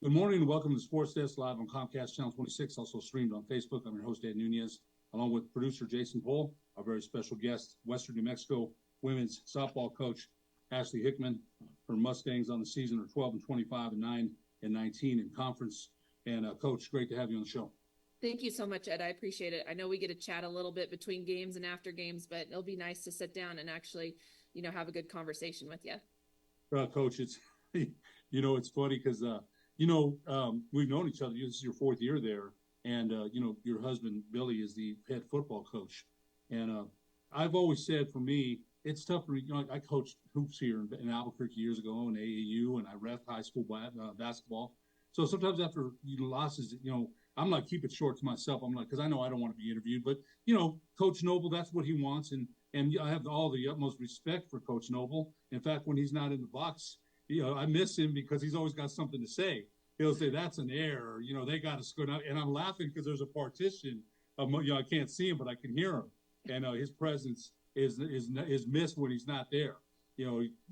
Good morning and welcome to Sports Desk live on Comcast Channel 26, also streamed on Facebook. I'm your host, Ed Nunez, along with producer Jason Pohl, our very special guest, Western New Mexico women's softball coach, Ashley Hickman. Her Mustangs on the season are 12 and 25 and 9 and 19 in conference. And Coach, great to have you on the show. Thank you so much, Ed. I appreciate it. I know we get to chat a little bit between games and after games, but it'll be nice to sit down and actually, have a good conversation with you. Coach, it's it's funny because we've known each other. This is your fourth year there, and your husband Billy is the head football coach. And I've always said, for me, it's tough. I coached hoops here in Albuquerque years ago in AAU, and I ref high school basketball. So sometimes after losses, I'm like, keep it short to myself. I'm like, because I know I don't want to be interviewed, but Coach Noble, that's what he wants, and I have all the utmost respect for Coach Noble. In fact, when he's not in the box, I miss him because he's always got something to say. He'll say, that's an error. They got to score. And I'm laughing because there's a partition. I can't see him, but I can hear him. And his presence is missed when he's not there.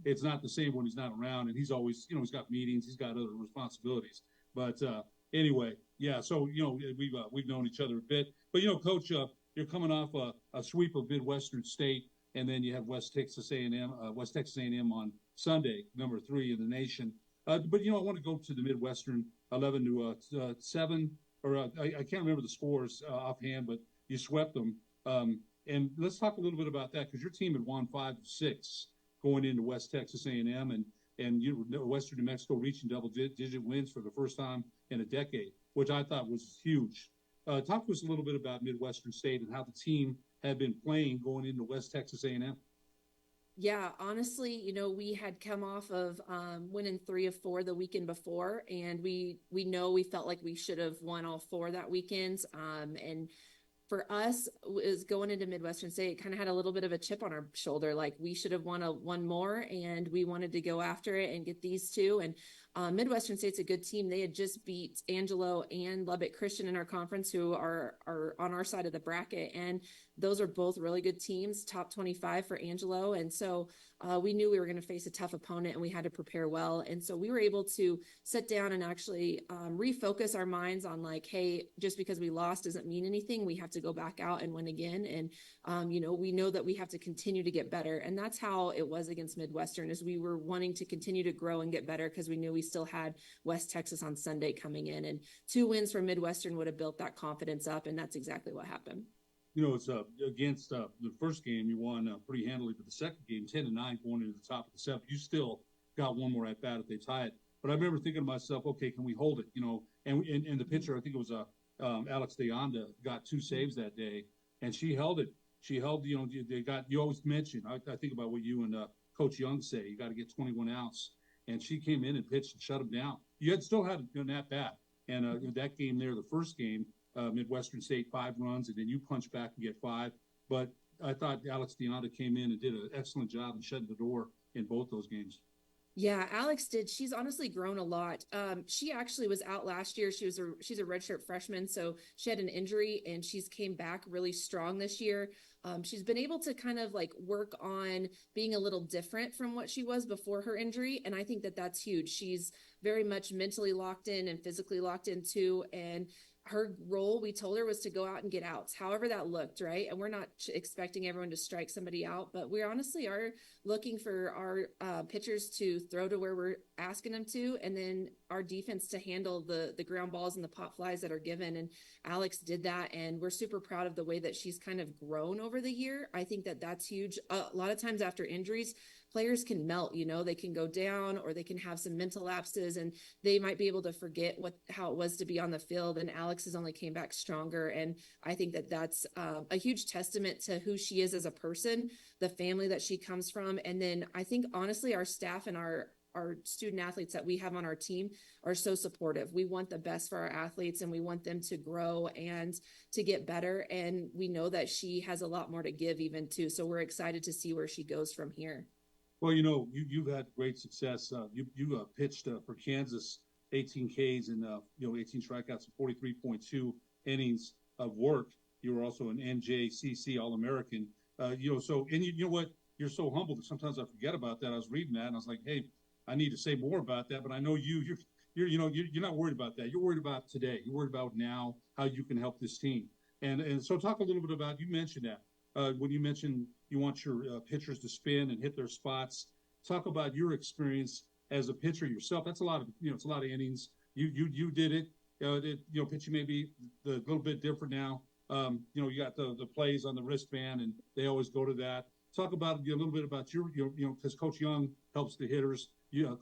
It's not the same when he's not around. And he's always, he's got meetings. He's got other responsibilities. But anyway, yeah, so, we've known each other a bit. But, Coach, you're coming off a sweep of Midwestern State, and then you have West Texas A&M on Sunday, number 3 in the nation. But I want to go to the Midwestern 11 to 7, or I can't remember the scores offhand, but you swept them. And let's talk a little bit about that, because your team had won 5 of 6 going into West Texas A&M, and Western New Mexico reaching double-digit wins for the first time in a decade, which I thought was huge. Talk to us a little bit about Midwestern State and how the team had been playing going into West Texas A&M. Yeah, honestly, we had come off of winning 3 of 4 the weekend before, and we felt like we should have won all 4 that weekend. And for us, is going into Midwestern State, kind of had a little bit of a chip on our shoulder. Like, we should have won one more, and we wanted to go after it and get these 2. And Midwestern State's a good team. They had just beat Angelo and Lubbock Christian in our conference, who are on our side of the bracket. And those are both really good teams, top 25 for Angelo. And so we knew we were going to face a tough opponent, and we had to prepare well. And so we were able to sit down and actually refocus our minds on, like, hey, just because we lost doesn't mean anything. We have to go back out and win again. And, we know that we have to continue to get better. And that's how it was against Midwestern, is we were wanting to continue to grow and get better, because we knew we still had West Texas on Sunday coming in. And 2 wins from Midwestern would have built that confidence up. And that's exactly what happened. It's against the first game, you won pretty handily, but the second game, 10-9, going into the top of the 7th, you still got one more at bat if they tie it. But I remember thinking to myself, okay, can we hold it? And the pitcher, I think it was Alex Deonda, got 2 saves that day, and she held it. She held, you always mention, I think about what you and Coach Young say, you got to get 21 outs. And she came in and pitched and shut them down. You had still had an at bat. And that game there, the first game, Midwestern State 5 runs, and then you punch back and get 5. But I thought Alex Deonda came in and did an excellent job and shut the door in both those games. Yeah, Alex did. She's honestly grown a lot. She actually was out last year. She's a redshirt freshman, so she had an injury, and she's came back really strong this year. She's been able to kind of like work on being a little different from what she was before her injury, and I think that that's huge. She's very much mentally locked in and physically locked in too, and her role, we told her, was to go out and get outs, however that looked, right? And we're not expecting everyone to strike somebody out, but we honestly are looking for our pitchers to throw to where we're asking them to, and then our defense to handle the ground balls and the pop flies that are given. And Alex did that, and we're super proud of the way that she's kind of grown over the year. I think that that's huge. A lot of times after injuries, players can melt, they can go down, or they can have some mental lapses, and they might be able to forget how it was to be on the field. And Alex has only came back stronger. And I think that that's a huge testament to who she is as a person, the family that she comes from. And then I think, honestly, our staff and our student athletes that we have on our team are so supportive. We want the best for our athletes, and we want them to grow and to get better. And we know that she has a lot more to give even too. So we're excited to see where she goes from here. Well, you've had great success. You pitched for Kansas 18 Ks and 18 strikeouts and 43.2 innings of work. You were also an NJCC All-American. So you know what? You're so humble that sometimes I forget about that. I was reading that and I was like, hey, I need to say more about that. But I know you're not worried about that. You're worried about today. You're worried about now how you can help this team. And so talk a little bit about, you mentioned that when you mentioned you want your pitchers to spin and hit their spots. Talk about your experience as a pitcher yourself. That's a lot of, it's a lot of innings. You did it. Pitching may be a little bit different now. You got the plays on the wristband, and they always go to that. Talk about a little bit about because Coach Young helps the hitters.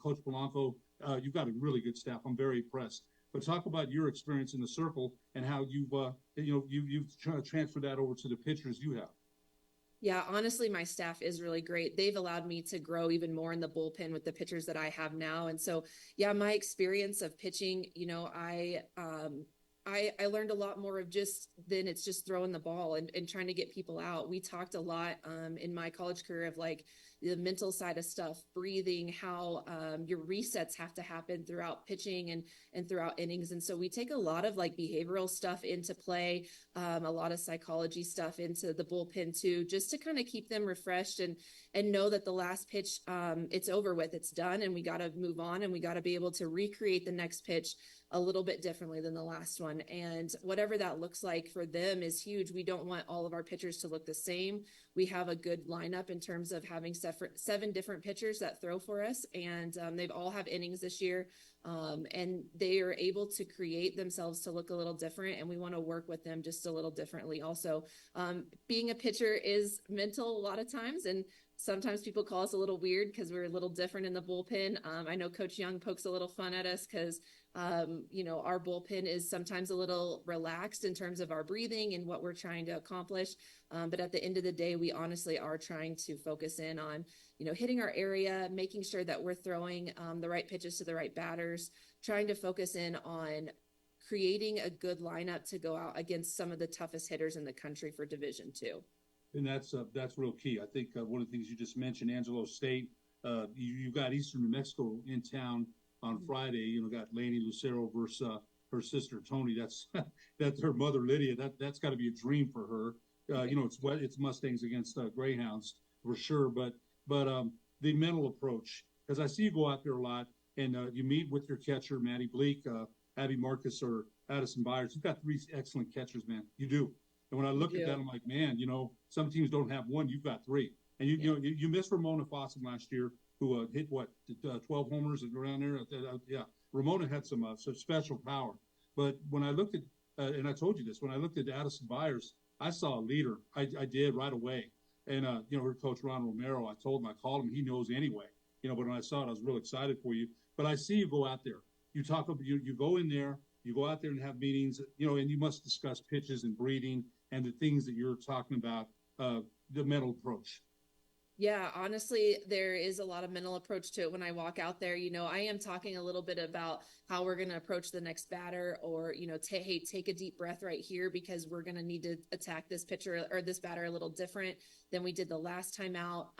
Coach Polanco, you've got a really good staff. I'm very impressed. But talk about your experience in the circle and how you've transferred that over to the pitchers you have. Yeah, honestly, my staff is really great. They've allowed me to grow even more in the bullpen with the pitchers that I have now. And so, yeah, my experience of pitching, I learned a lot more of it's just throwing the ball and trying to get people out. We talked a lot in my college career of like the mental side of stuff, breathing, how your resets have to happen throughout pitching and throughout innings. And so we take a lot of like behavioral stuff into play, a lot of psychology stuff into the bullpen too, just to kind of keep them refreshed and know that the last pitch, it's over with, it's done, and we got to move on, and we got to be able to recreate the next pitch a little bit differently than the last one. And whatever that looks like for them is huge. We don't want all of our pitchers to look the same. We have a good lineup in terms of having seven different pitchers that throw for us, and they've all have innings this year. And they are able to create themselves to look a little different, and we want to work with them just a little differently. Also, being a pitcher is mental a lot of times, and sometimes people call us a little weird because we're a little different in the bullpen. I know Coach Young pokes a little fun at us because our bullpen is sometimes a little relaxed in terms of our breathing and what we're trying to accomplish. But at the end of the day, we honestly are trying to focus in on, hitting our area, making sure that we're throwing the right pitches to the right batters, trying to focus in on creating a good lineup to go out against some of the toughest hitters in the country for Division II. And that's real key. I think one of the things you just mentioned, Angelo State, you got Eastern New Mexico in town on Friday. Got Laney Lucero versus her sister Tony. That's her mother Lydia. That's got to be a dream for her. It's Mustangs against Greyhounds for sure. But the mental approach, because I see you go out there a lot and you meet with your catcher Maddie Bleak, Abby Marcus, or Addison Byers. You've got three excellent catchers, man. You do. And when I look at that, I'm like, man, some teams don't have one. You've got three. And you missed Ramona Fossum last year, who hit 12 homers around there. Yeah, Ramona had some special power. But when I looked at, and I told you this, when I looked at Addison Byers, I saw a leader. I did right away. And her coach Ron Romero, I called him. He knows anyway. But when I saw it, I was real excited for you. But I see you go out there. You go in there. You go out there and have meetings. And you must discuss pitches and breathing and the things that you're talking about, the mental approach. Yeah, honestly, there is a lot of mental approach to it when I walk out there. I am talking a little bit about how we're going to approach the next batter, or, hey, take a deep breath right here because we're going to need to attack this pitcher or this batter a little different than we did the last time out.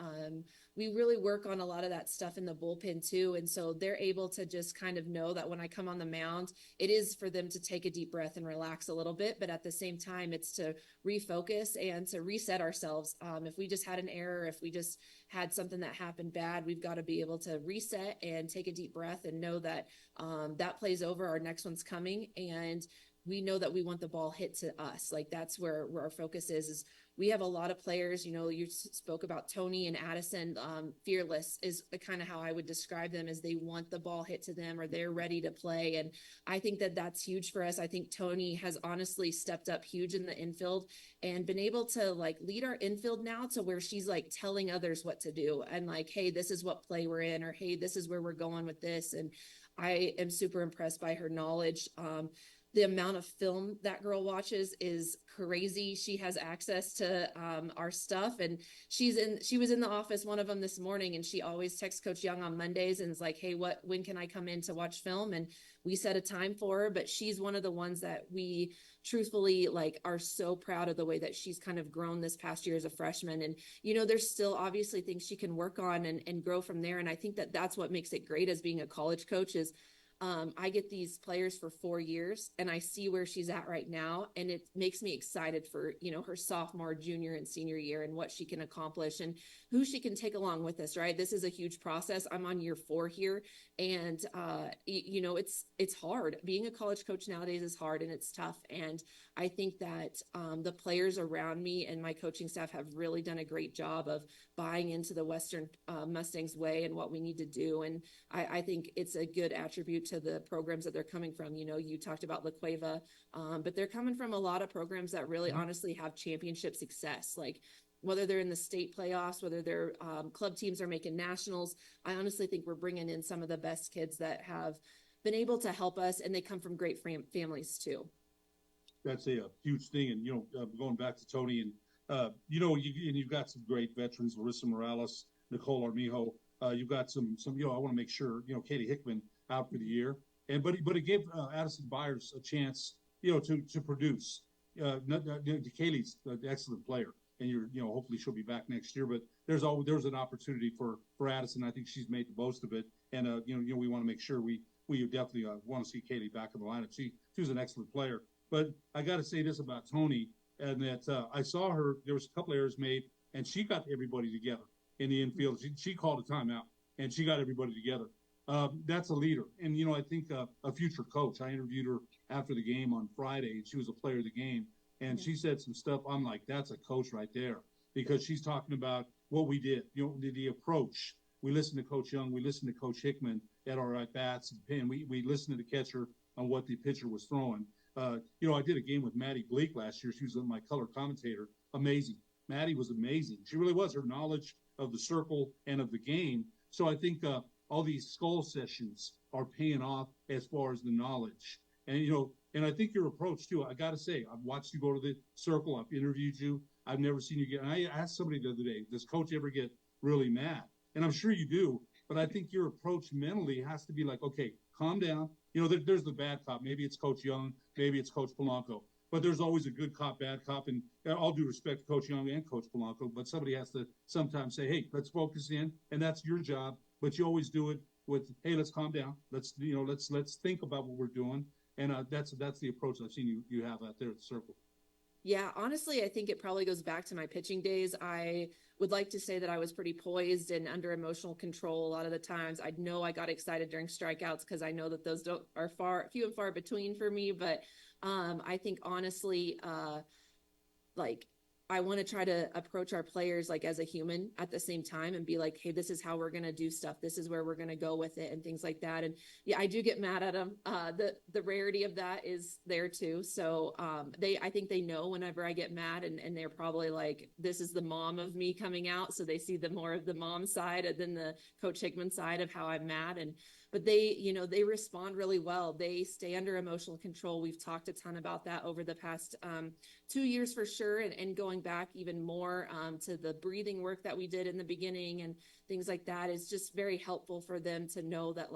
We really work on a lot of that stuff in the bullpen too. And so they're able to just kind of know that when I come on the mound, it is for them to take a deep breath and relax a little bit. But at the same time, it's to refocus and to reset ourselves. If we just had an error, if we just had something that happened bad, we've got to be able to reset and take a deep breath and know that that plays over, our next one's coming. And we know that we want the ball hit to us. Like that's where our focus is we have a lot of players, you spoke about Tony and Addison. Fearless is kind of how I would describe them, as they want the ball hit to them or they're ready to play. And I think that that's huge for us. I think Tony has honestly stepped up huge in the infield and been able to like lead our infield now to where she's like telling others what to do and like, hey, this is what play we're in, or hey, this is where we're going with this. And I am super impressed by her knowledge. The amount of film that girl watches is crazy. She has access to our stuff, and she was in the office, one of them this morning, and she always texts Coach Young on Mondays and is like, hey, when can I come in to watch film? And we set a time for her, but she's one of the ones that we truthfully like are so proud of the way that she's kind of grown this past year as a freshman. And, there's still obviously things she can work on and grow from there. And I think that that's what makes it great as being a college coach is I get these players for 4 years and I see where she's at right now. And it makes me excited for, her sophomore, junior, and senior year and what she can accomplish and who she can take along with us, right? This is a huge process. I'm on year 4 here. And, it's hard. Being a college coach nowadays is hard and it's tough. And I think that the players around me and my coaching staff have really done a great job of buying into the Western Mustangs way and what we need to do. And I think it's a good attribute to the programs that they're coming from. You talked about La Cueva, but they're coming from a lot of programs that really honestly have championship success. Like whether they're in the state playoffs, whether their club teams are making nationals, I honestly think we're bringing in some of the best kids that have been able to help us, and they come from great families too. That's a huge thing. And, going back to Tony and, you've got some great veterans, Larissa Morales, Nicole Armijo. You've got some, I want to make sure, Katie Hickman out for the year. But it gave Addison Byers a chance, to produce. Kaylee's an excellent player, and hopefully she'll be back next year. But there's an opportunity for Addison. I think she's made the most of it, and we want to make sure we definitely want to see Kaylee back in the lineup. She was an excellent player. But I got to say this about Tony, and that I saw her. There was a couple errors made, and she got everybody together in the infield. She called a timeout, and she got everybody together. That's a leader. And, I think a future coach, I interviewed her after the game on Friday, and she was a player of the game. And she said some stuff. I'm like, that's a coach right there, because she's talking about what we did, the approach. We listened to Coach Young. We listened to Coach Hickman at our at-bats. And we listened to the catcher on what the pitcher was throwing. I did a game with Maddie Bleak last year. She was my color commentator. Amazing. Maddie was amazing. She really was. Her knowledge of the circle and of the game. So I think all these skull sessions are paying off as far as the knowledge. And I think your approach too, I got to say, I've watched you go to the circle. I've interviewed you. I've never seen you get, and I asked somebody the other day, does coach ever get really mad? And I'm sure you do, but I think your approach mentally has to be like, okay, calm down. There's the bad cop. Maybe it's Coach Young. Maybe it's Coach Polanco. But there's always a good cop, bad cop. And all due respect to Coach Young and Coach Polanco, but somebody has to sometimes say, hey, let's focus in. And that's your job. But you always do it with, hey, let's calm down. Let's think about what we're doing. And that's the approach I've seen you have out there at the circle. Yeah, honestly, I think it probably goes back to my pitching days. I would like to say that I was pretty poised and under emotional control a lot of the times. I know I got excited during strikeouts because I know that those are few and far between for me. But I think honestly, I want to try to approach our players like as a human at the same time and be like, hey, this is how we're going to do stuff. This is where we're going to go with it and things like that. And yeah, I do get mad at them. The rarity of that is there too. So I think they know whenever I get mad and they're probably like, this is the mom of me coming out. So they see the more of the mom side than the Coach Hickman side of how I'm mad. But they respond really well. They stay under emotional control. We've talked a ton about that over the past 2 years for sure. And going back even more to the breathing work that we did in the beginning and things like that is just very helpful for them to know that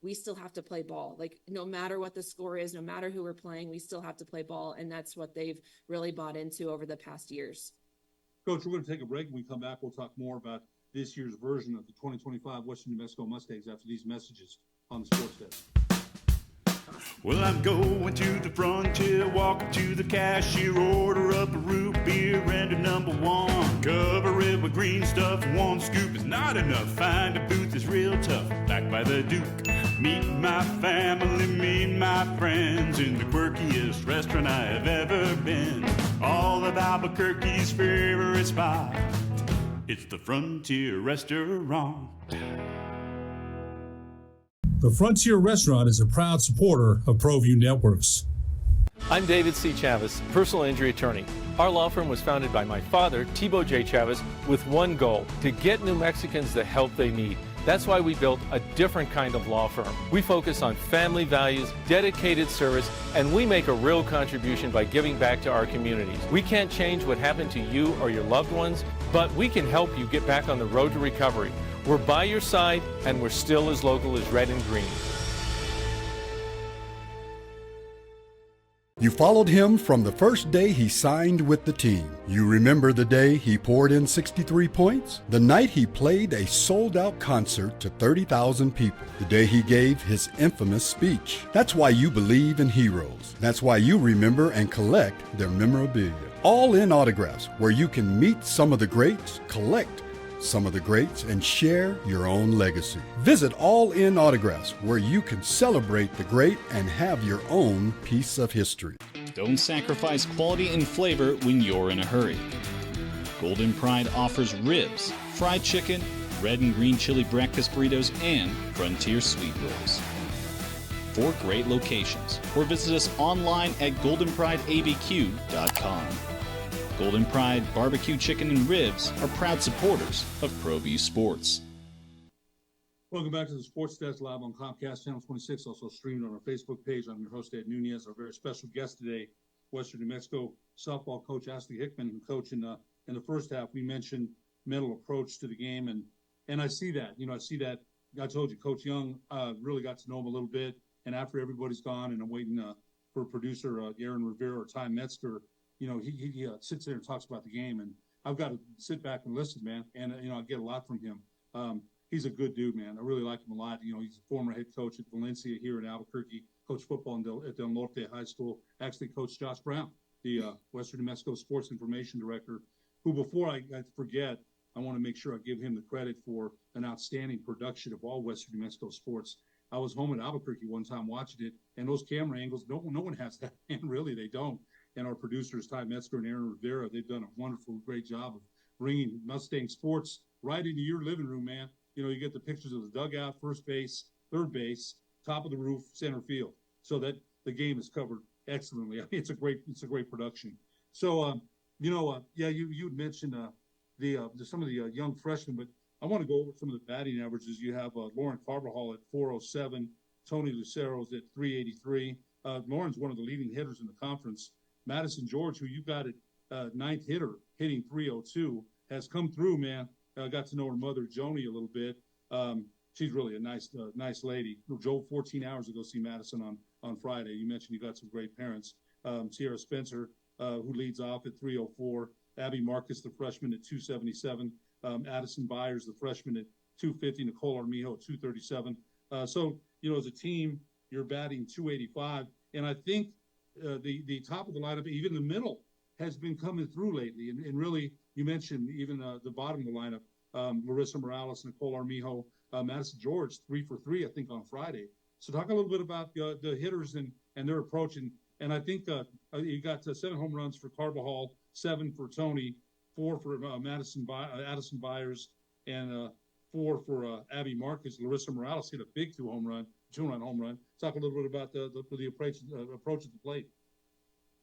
we still have to play ball. No matter what the score is, no matter who we're playing, we still have to play ball. And that's what they've really bought into over the past years. Coach, we're going to take a break. When we come back, we'll talk more about this year's version of the 2025 Westen New Mexico Mustangs after these messages on the Sports Desk. Well, I'm going to the frontier, walking to the cashier, order up a root beer and a number one. Cover it with green stuff, one scoop is not enough. Find a booth is real tough, back by the Duke. Meet my family, meet my friends in the quirkiest restaurant I have ever been. All of Albuquerque's favorite spot. It's the Frontier Restaurant. The Frontier Restaurant is a proud supporter of ProView Networks. I'm David C. Chavez, personal injury attorney. Our law firm was founded by my father, Thibaut J. Chavez, with one goal, to get New Mexicans the help they need. That's why we built a different kind of law firm. We focus on family values, dedicated service, and we make a real contribution by giving back to our communities. We can't change what happened to you or your loved ones, but we can help you get back on the road to recovery. We're by your side, and we're still as local as red and green. You followed him from the first day he signed with the team. You remember the day he poured in 63 points? The night he played a sold-out concert to 30,000 people. The day he gave his infamous speech. That's why you believe in heroes. That's why you remember and collect their memorabilia. All in Autographs, where you can meet some of the greats, collect some of the greats, and share your own legacy. Visit All In Autographs, where you can celebrate the great and have your own piece of history. Don't sacrifice quality and flavor when you're in a hurry. Golden Pride offers ribs, fried chicken, red and green chili breakfast burritos, and frontier sweet rolls. 4 great locations, or visit us online at goldenprideabq.com. Golden Pride Barbecue Chicken and Ribs are proud supporters of ProView Sports. Welcome back to the Sports Desk live on Comcast Channel 26, also streamed on our Facebook page. I'm your host, Ed Nunez. Our very special guest today, Western New Mexico softball coach Ashley Hickman, who coached in the first half. We mentioned mental approach to the game, and I see that. I see that. I told you, Coach Young really got to know him a little bit, and after everybody's gone, and I'm waiting for producer Aaron Rivera or Ty Metzger. He sits there and talks about the game, and I've got to sit back and listen, man. And, I get a lot from him. He's a good dude, man. I really like him a lot. He's a former head coach at Valencia here in Albuquerque, coached football at Del Norte High School, actually coached Josh Brown, the Western New Mexico Sports Information Director, who, before I forget, I want to make sure I give him the credit for an outstanding production of all Western New Mexico sports. I was home in Albuquerque one time watching it, and those camera angles, no one has that, and really they don't. And our producers, Ty Metzger and Aaron Rivera, they've done a wonderful, great job of bringing Mustang sports right into your living room, man. You get the pictures of the dugout, first base, third base, top of the roof, center field, so that the game is covered excellently. I mean, it's a great production. So, you mentioned some of the young freshmen, but I want to go over some of the batting averages. You have Lauren Carvajal at 407, Tony Lucero's at 383. Lauren's one of the leading hitters in the conference. Madison George, who you got at ninth hitter, hitting 302, has come through, man. Got to know her mother, Joni, a little bit. She's really a nice lady. Drove 14 hours to go see Madison on Friday. You mentioned you got some great parents. Sierra Spencer, who leads off at 304. Abby Marcus, the freshman, at 277. Addison Byers, the freshman, at 250. Nicole Armijo at 237. So, as a team, you're batting 285. And I think the top of the lineup, even the middle, has been coming through lately. And really, you mentioned even the bottom of the lineup, Larissa Morales, Nicole Armijo, Madison George, 3 for 3, I think, on Friday. So talk a little bit about the hitters and their approach. And I think you got 7 home runs for Carvajal, 7 for Tony, 4 for Addison Byers, and 4 for Abby Marcus. Larissa Morales hit a big two-run home run. Talk a little bit about the approach at the plate.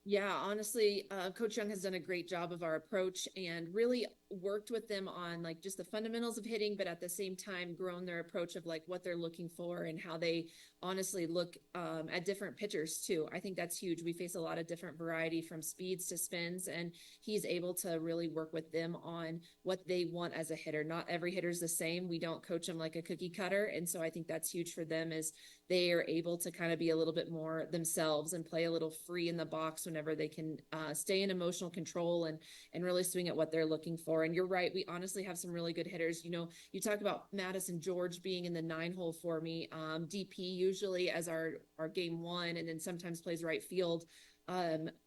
Yeah, honestly, Coach Young has done a great job of our approach and really worked with them on like just the fundamentals of hitting, but at the same time grown their approach of like what they're looking for and how they honestly look at different pitchers too. I think that's huge. We face a lot of different variety from speeds to spins, and he's able to really work with them on what they want as a hitter. Not every hitter's the same. We don't coach them like a cookie cutter. And so I think that's huge for them is they are able to kind of be a little bit more themselves and play a little free in the box whenever they can stay in emotional control and really swing at what they're looking for. And you're right. We honestly have some really good hitters. You talk about Madison George being in the 9-hole for me. DP usually as our game 1, and then sometimes plays right field.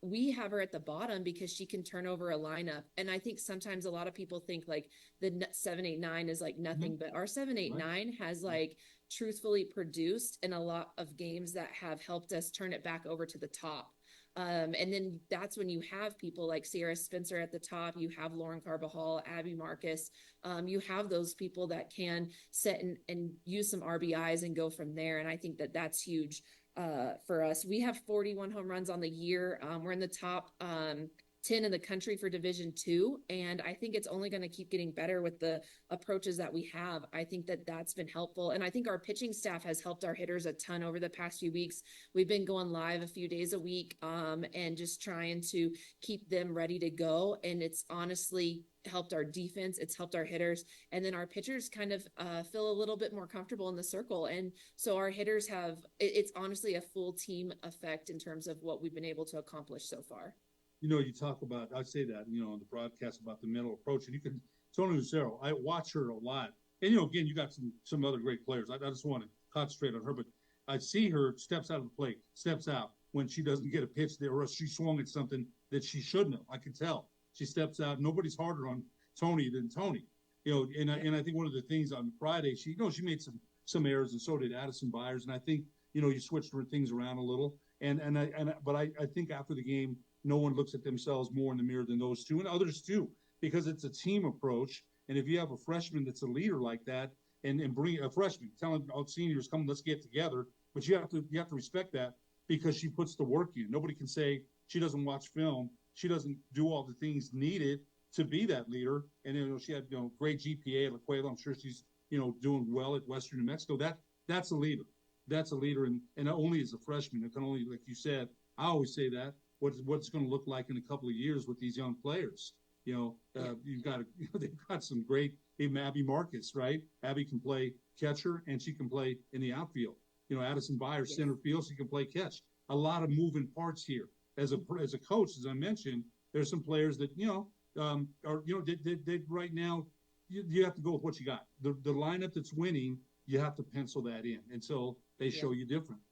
We have her at the bottom because she can turn over a lineup. And I think sometimes a lot of people think like the 7-8-9 is like nothing, but our 7-8-9 has like truthfully produced in a lot of games that have helped us turn it back over to the top. And then that's when you have people like Sierra Spencer at the top, you have Lauren Carvajal, Abby Marcus, you have those people that can set and use some RBIs and go from there. And I think that that's huge for us. We have 41 home runs on the year. We're in the top 10 in the country for Division II. And I think it's only going to keep getting better with the approaches that we have. I think that that's been helpful. And I think our pitching staff has helped our hitters a ton over the past few weeks. We've been going live a few days a week and just trying to keep them ready to go. And it's honestly helped our defense. It's helped our hitters. And then our pitchers kind of feel a little bit more comfortable in the circle. And so our hitters have, it's honestly a full team effect in terms of what we've been able to accomplish so far. You know, you talk about, I say that, you know, on the broadcast about the mental approach, and you can, Tony Lucero, I watch her a lot. And, you know, again, you got some other great players. I just want to concentrate on her, but I see her steps out of the plate, steps out when she doesn't get a pitch there, or she swung at something that she shouldn't have. I can tell. She steps out. Nobody's harder on Tony than Tony. You know, and I think one of the things on Friday, she made some errors, and so did Addison Byers. And I think, you know, you switched things around a little. But I think after the game, no one looks at themselves more in the mirror than those two, and others too, because it's a team approach. And if you have a freshman that's a leader like that, and bring a freshman, telling all seniors, come, let's get together. But you have to respect that, because she puts the work in. Nobody can say she doesn't watch film. She doesn't do all the things needed to be that leader. And, you know, she had, you know, great GPA at La Cueva. I'm sure she's, you know, doing well at Western New Mexico. That's a leader. That's a leader. And only as a freshman, it can only, like you said, I always say that, what's going to look like in a couple of years with these young players. You know, they've got some great, even Abby Marcus, right? Abby can play catcher, and she can play in the outfield. You know, Addison Byers, center field, she can play catch. A lot of moving parts here. As a coach, as I mentioned, there's some players that, you know, are, you know, they right now, you have to go with what you got. The lineup that's winning, you have to pencil that in. And so they show you different.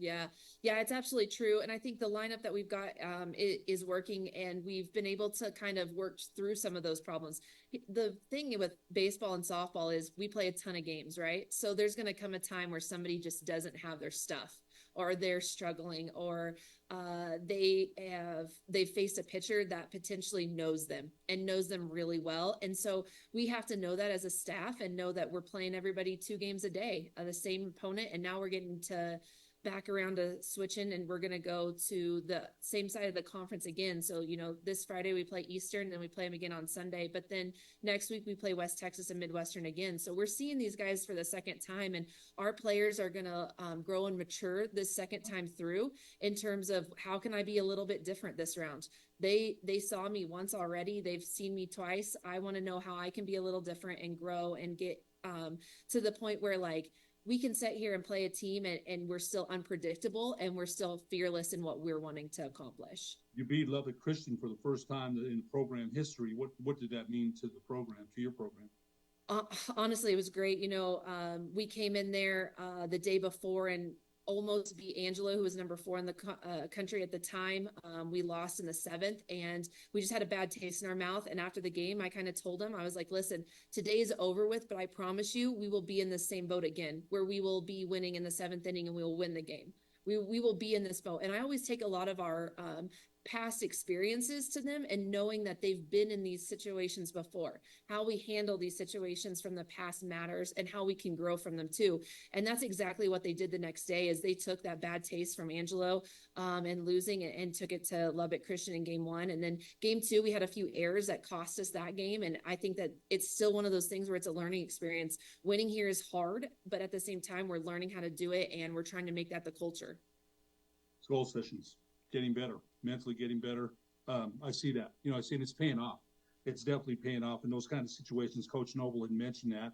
Yeah, it's absolutely true. And I think the lineup that we've got is working, and we've been able to kind of work through some of those problems. The thing with baseball and softball is we play a ton of games, right? So there's going to come a time where somebody just doesn't have their stuff, or they're struggling, or they've faced a pitcher that potentially knows them really well. And so we have to know that as a staff, and know that we're playing everybody 2 games a day, the same opponent. And now we're getting to back around to switching, and we're going to go to the same side of the conference again. So, you know, this Friday we play Eastern, then we play them again on Sunday, but then next week we play West Texas and Midwestern again. So we're seeing these guys for the second time, and our players are going to grow and mature this second time through in terms of how can I be a little bit different this round. They saw me once already. They've seen me twice. I want to know how I can be a little different and grow and get to the point where, like, we can sit here and play a team and we're still unpredictable, and we're still fearless in what we're wanting to accomplish. You beat Lubbock Christian for the first time in program history. What did that mean to the program, to your program? Honestly, it was great. You know, we came in there the day before and almost beat Angelo, who was number 4 in the country at the time. We lost in the 7th, and we just had a bad taste in our mouth. And after the game, I kind of told him, I was like, listen, today's over with, but I promise you, we will be in the same boat again, where we will be winning in the 7th inning and we will win the game. We will be in this boat. And I always take a lot of our past experiences to them, and knowing that they've been in these situations before. How we handle these situations from the past matters, and how we can grow from them too. And that's exactly what they did the next day, is they took that bad taste from Angelo and losing, and took it to Lubbock Christian in game 1. And then game 2, we had a few errors that cost us that game. And I think that it's still one of those things where it's a learning experience. Winning here is hard, but at the same time, we're learning how to do it, and we're trying to make that the culture. Goal sessions, getting better, mentally getting better. I see that. You know, I see it's paying off. It's definitely paying off in those kind of situations. Coach Noble had mentioned that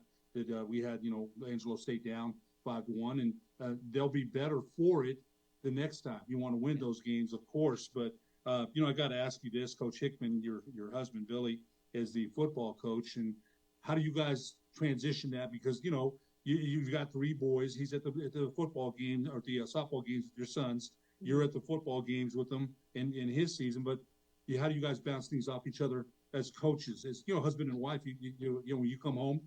we had, you know, Angelo State down 5-1, and they'll be better for it the next time. You want to win those games, of course, but you know, I got to ask you this, Coach Hickman, your husband Billy is the football coach, and how do you guys transition that? Because, you know, you've got 3 boys. He's at the football game, or the softball games with your sons. You're at the football games with them in his season, but how do you guys bounce things off each other as coaches, as, you know, husband and wife? You know, when you come home,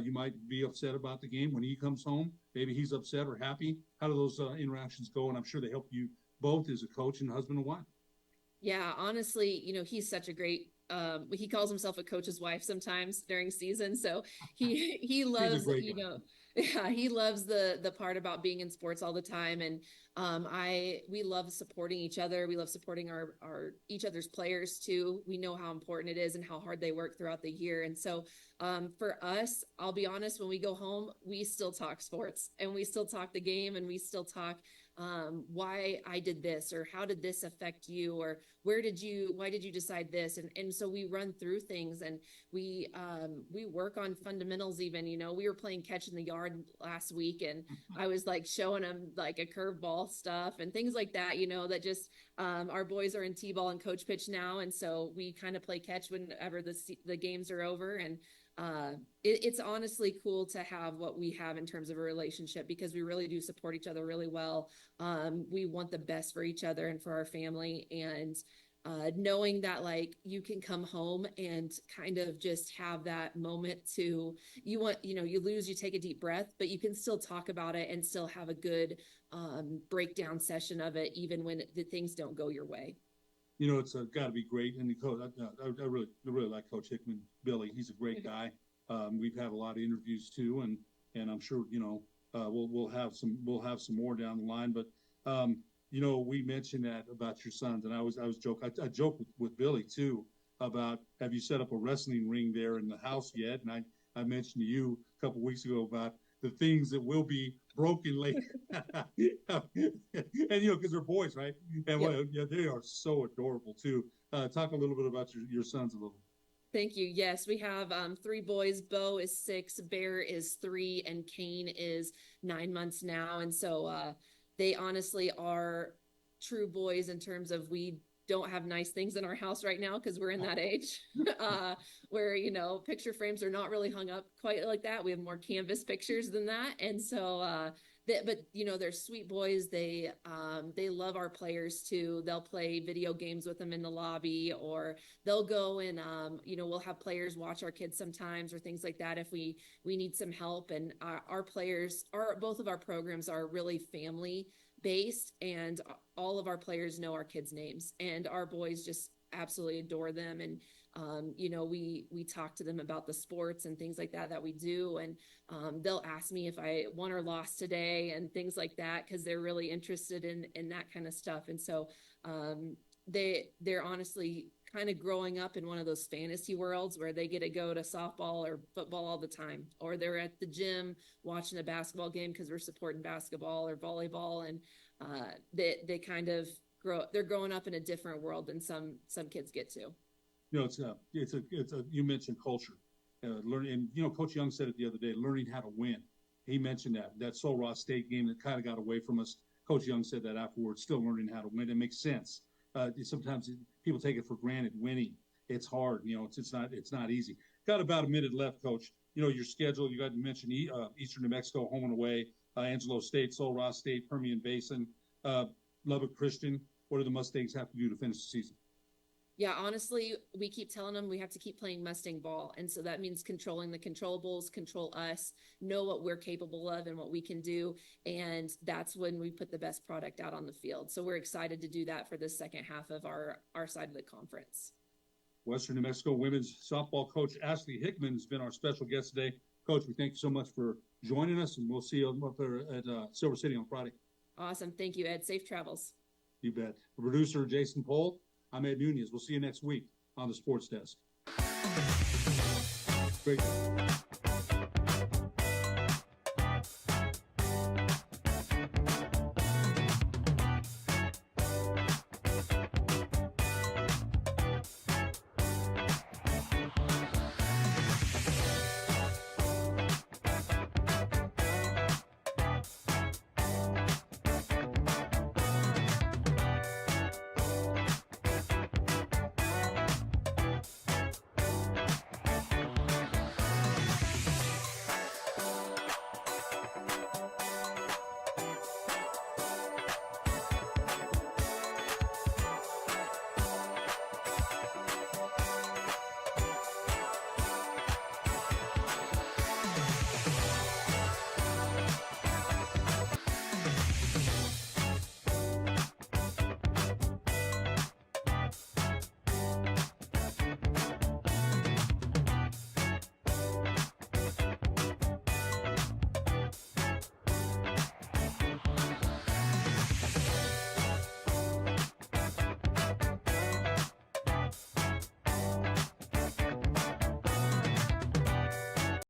you might be upset about the game. When he comes home, maybe he's upset or happy. How do those interactions go? And I'm sure they help you both as a coach and husband and wife. Yeah, honestly, you know, he's such a great he calls himself a coach's wife sometimes during season. So he He's a loves, great you guy. know, yeah, he loves the part about being in sports all the time. And we love supporting each other. We love supporting our each other's players too. We know how important it is and how hard they work throughout the year. And so for us, I'll be honest, when we go home, we still talk sports and we still talk the game and we still talk why I did this, or how did this affect you, or why did you decide this? And so we run through things, and we work on fundamentals. Even, we were playing catch in the yard last week, and I was like showing them like a curveball stuff and things like that, that just, our boys are in T-ball and coach pitch now. And so we kind of play catch whenever the games are over. And it's honestly cool to have what we have in terms of a relationship, because we really do support each other really well. We want the best for each other and for our family. And knowing that like you can come home and kind of just have that moment you lose, you take a deep breath, but you can still talk about it and still have a good breakdown session of it, even when the things don't go your way. It's got to be great. And the coach, I really like Coach Hickman, Billy. He's a great guy. We've had a lot of interviews too, and I'm sure we'll have some more down the line. But we mentioned that about your sons, and I joke with Billy too about, have you set up a wrestling ring there in the house yet? And I mentioned to you a couple weeks ago about the things that will be broken later. And because they're boys, right? And they are so adorable too. Talk a little bit about your sons a little. Thank you. Yes, we have 3 boys. Bo is 6, Bear is 3, and Kane is 9 months now. And so they honestly are true boys in terms of, we don't have nice things in our house right now because we're in that age where, picture frames are not really hung up quite like that. We have more canvas pictures than that. And so, but they're sweet boys. They love our players too. They'll play video games with them in the lobby, or they'll go and, we'll have players watch our kids sometimes, or things like that if we need some help. And our players both of our programs are really family based, and all of our players know our kids' names, and our boys just absolutely adore them. And we talk to them about the sports and things like that we do, and they'll ask me if I won or lost today and things like that, because they're really interested in that kind of stuff. And so they're honestly kind of growing up in one of those fantasy worlds where they get to go to softball or football all the time, or they're at the gym watching a basketball game because we're supporting basketball or volleyball. And they kind of they're growing up in a different world than some kids get to. You mentioned culture, learning, and Coach Young said it the other day, learning how to win. He mentioned that Sul Ross State game that kind of got away from us. Coach Young said that afterwards, still learning how to win. It makes sense. Sometimes people take it for granted. Winning, it's hard. It's not easy. Got about a minute left, Coach. Your schedule. You got to mention Eastern New Mexico, home and away. Angelo State, Sul Ross State, Permian Basin, Lubbock Christian. What do the Mustangs have to do to finish the season? Yeah, honestly, we keep telling them we have to keep playing Mustang ball. And so that means controlling the controllables, control us, know what we're capable of and what we can do. And that's when we put the best product out on the field. So we're excited to do that for the second half of our side of the conference. Western New Mexico women's softball coach Ashley Hickman has been our special guest today. Coach, we thank you so much for joining us, and we'll see you up there at Silver City on Friday. Awesome. Thank you, Ed. Safe travels. You bet. Producer Jason Pohl. I'm Ed Nunez. We'll see you next week on the Sports Desk. Great.